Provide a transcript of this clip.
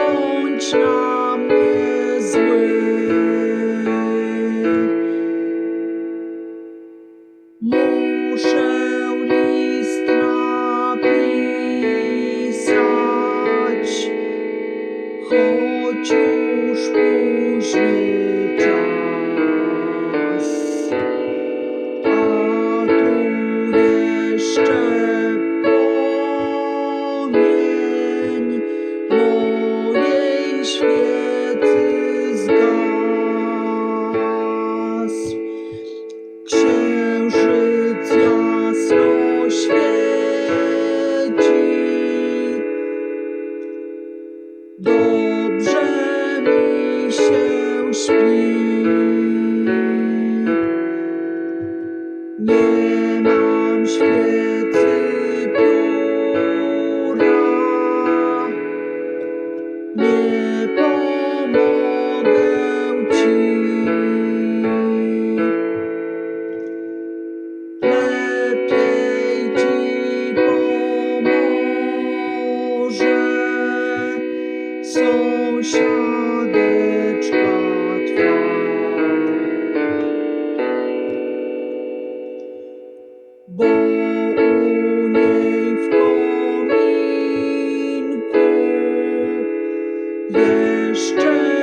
bądź na mnie zły. Muszę list napisać, choć już późny czas, a tu jeszcze płomień mojej świecy zgasł. Księżyc jasno świeci, dobrze mi się śpi. Nie mam świecy pióra, nie pomogę ci. Lepiej ci pomoże sąsiadeczka twa. Bo u niej w kominku jeszcze